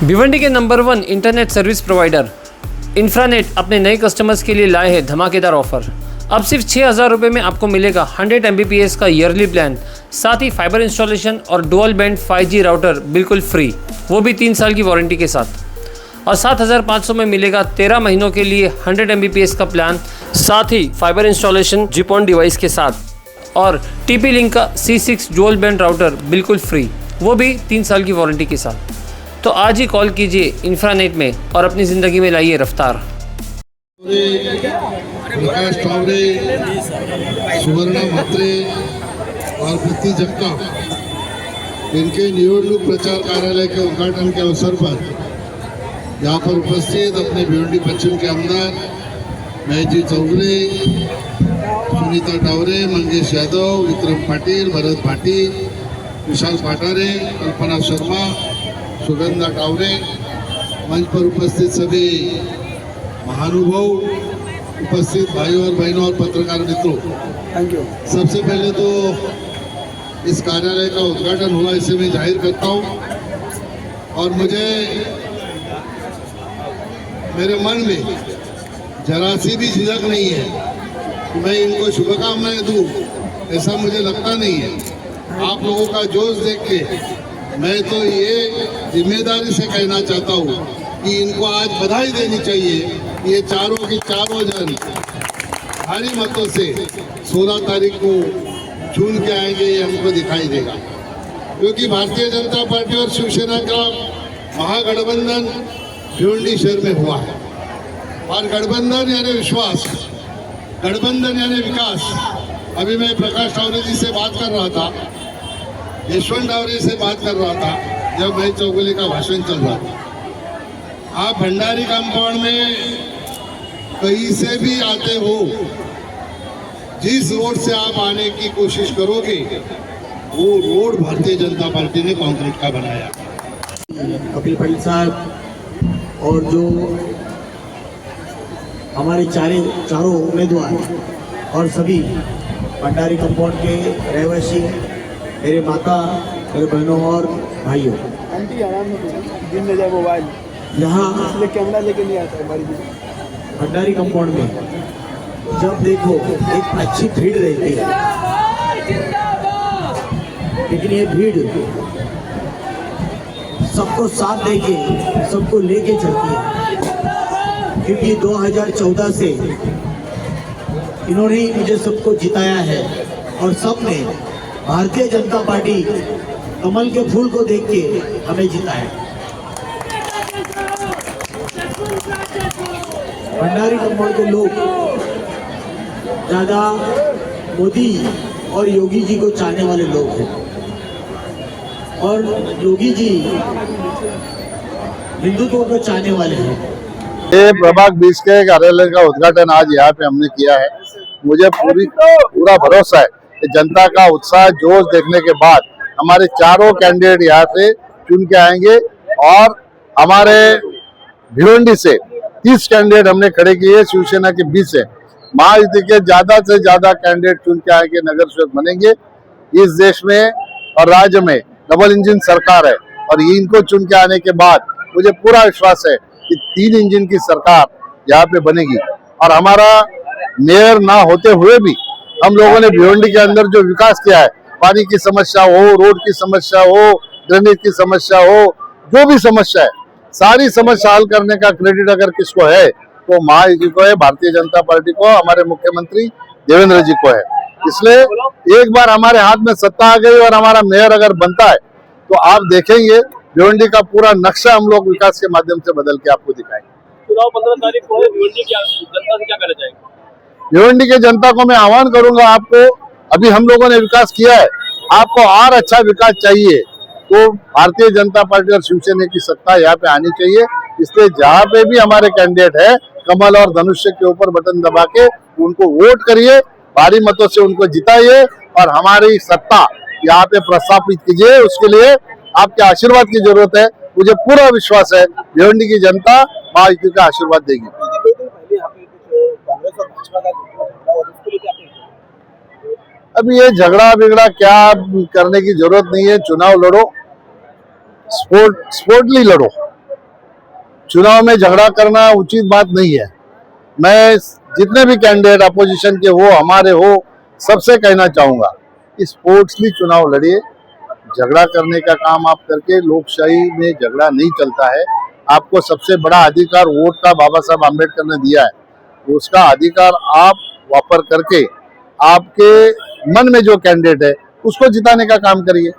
भिवंडी के number 1 internet service provider इंफ्रानेट अपने नए कस्टमर्स के लिए लाए हैं धमाकेदार ऑफर। अब सिर्फ 6,000 रुपये में आपको मिलेगा 100 Mbps का ईयरली प्लान, साथ ही फाइबर इंस्टॉलेशन और डुअल बैंड 5G राउटर बिल्कुल फ्री, वो भी 3 साल की वारंटी के साथ। और 7,500 में मिलेगा 13 महीनों के लिए 100 Mbps का प्लान, साथ ही फाइबर इंस्टॉलेशन जिपॉन डिवाइस के साथ और TP लिंक का C6 डुअल बैंड राउटर बिल्कुल फ्री, वो भी 3 साल की वारंटी के साथ। तो आज ही कॉल कीजिए इंफ्रानेट में और अपनी ज़िंदगी में लाइए रफ्तार। प्रकाश टावरे, सुवर्णा म्हात्रे और प्रीति जगताप इनके निवडणूक प्रचार कार्यालय के उद्घाटन के अवसर पर यहाँ पर उपस्थित अपने भिवंडी पश्चिम के आमदार महजी चौगले, सुनीता टावरे, मंगेश यादव, विक्रम पाटिल, भरत भाटी, विशाल पाटारे, कल्पना शर्मा, सुगंधा टावरे, मंच पर उपस्थित सभी महानुभाव, उपस्थित भाइयों और बहनों और पत्रकार मित्रों, थैंक यू। सबसे पहले तो इस कार्यालय का उद्घाटन हुआ इसे मैं जाहिर करता हूं और मुझे मेरे मन में जरा सी भी झिझक नहीं है कि मैं इनको शुभकामनाएं दूं, ऐसा मुझे लगता नहीं है। आप लोगों का जोश देख के मैं तो ये जिम्मेदारी से कहना चाहता हूँ कि इनको आज बधाई देनी चाहिए। ये चारों की चारों जन भारी मतों से 16 तारीख को चुन के आएंगे, ये हमको दिखाई देगा, क्योंकि भारतीय जनता पार्टी और शिवसेना का महागठबंधन भिवंडी शहर में हुआ है। और गठबंधन यानी विश्वास, गठबंधन यानी विकास। अभी मैं प्रकाश टावरे जी से बात कर रहा था, यशवंत टावरे से बात कर रहा था, जब मैं चौगले का भाषण चल रहा था। आप भंडारी कंपाउंड में कहीं से भी आते हो, जिस रोड से आप आने की कोशिश करोगे वो रोड भारतीय जनता पार्टी ने कांक्रीट का बनाया। कपिल पाटिल साहब और जो हमारे चारों उम्मीदवार और सभी भंडारी कंपाउंड के रहवासी, मेरे माता, मेरे बहनों और भाइयों, दिन में जाए मोबाइल यहाँ इसलिए कैमरा लेके नहीं आता हमारी भंडारी कंपाउंड में जब देखो एक अच्छी भीड़ रहती है, लेकिन ये भीड़ सबको साथ देके, सबको लेके चलती है, क्योंकि 2014 से इन्होंने मुझे सबको जिताया है और सबने भारतीय जनता पार्टी कमल के फूल को देख के हमें जिताया। भंडारी कंपाउंड के लोग ज्यादा मोदी और योगी जी को चाहने वाले लोग हैं और योगी जी हिंदुत्व को चाहने वाले हैं। ये प्रभाग 20 के कार्यालय का उद्घाटन आज यहाँ पे हमने किया है। मुझे पूरा भरोसा है कि जनता का उत्साह, जोश देखने के बाद हमारे चारों कैंडिडेट यहाँ से चुन के आएंगे और हमारे भिवंडी से 30 कैंडिडेट हमने खड़े किए, शिवसेना के 20 है। महायुति के ज्यादा से ज्यादा कैंडिडेट चुन के आएंगे, नगर सेवक बनेंगे। इस देश में और राज्य में डबल इंजन सरकार है और इनको चुन के आने के बाद मुझे पूरा विश्वास है कि 3 इंजन की सरकार यहाँ पे बनेगी। और हमारा मेयर ना होते हुए भी हम लोगों ने भिवंडी के अंदर जो विकास किया है, पानी की समस्या हो, रोड की समस्या हो, ड्रेनेज की समस्या हो, जो भी समस्या है, सारी समस्या हल करने का क्रेडिट अगर किसको है तो महायुति को है, भारतीय जनता पार्टी को, हमारे मुख्यमंत्री देवेंद्र जी को है। इसलिए एक बार हमारे हाथ में सत्ता आ गई और हमारा मेयर अगर बनता है तो आप देखेंगे भिवंडी का पूरा नक्शा हम लोग विकास के माध्यम से बदल के आपको दिखाएंगे। चुनाव 15 तारीख को है, भिवंडी की जनता से क्या कहना चाहेंगे? भिवंडी के जनता को मैं आह्वान करूंगा, आपको अभी हम लोगों ने विकास किया है, आपको और अच्छा विकास चाहिए तो भारतीय जनता पार्टी और शिवसेना की सत्ता यहाँ पे आनी चाहिए। इसलिए जहाँ पे भी हमारे कैंडिडेट है, कमल और धनुष्य के ऊपर बटन दबा के उनको वोट करिए, भारी मतों से उनको जिताइए और हमारी सत्ता यहाँ पे प्रस्थापित कीजिए। उसके लिए आपके आशीर्वाद की जरूरत है। मुझे पूरा विश्वास है भिवंडी की जनता महायुति का आशीर्वाद देगी। अभी ये झगड़ा बिगड़ा क्या करने की जरूरत नहीं है। चुनाव लड़ो, स्पोर्टली लड़ो, चुनाव में झगड़ा करना उचित बात नहीं है। मैं जितने भी कैंडिडेट अपोजिशन के हो, हमारे हो, सबसे कहना चाहूंगा कि स्पोर्ट्सली चुनाव लड़िए। झगड़ा करने का काम आप करके, लोकशाही में झगड़ा नहीं चलता है। आपको सबसे बड़ा अधिकार वोट का बाबा साहब आम्बेडकर ने दिया है, उसका अधिकार आप वापर करके आपके मन में जो कैंडिडेट है उसको जिताने का काम करिए।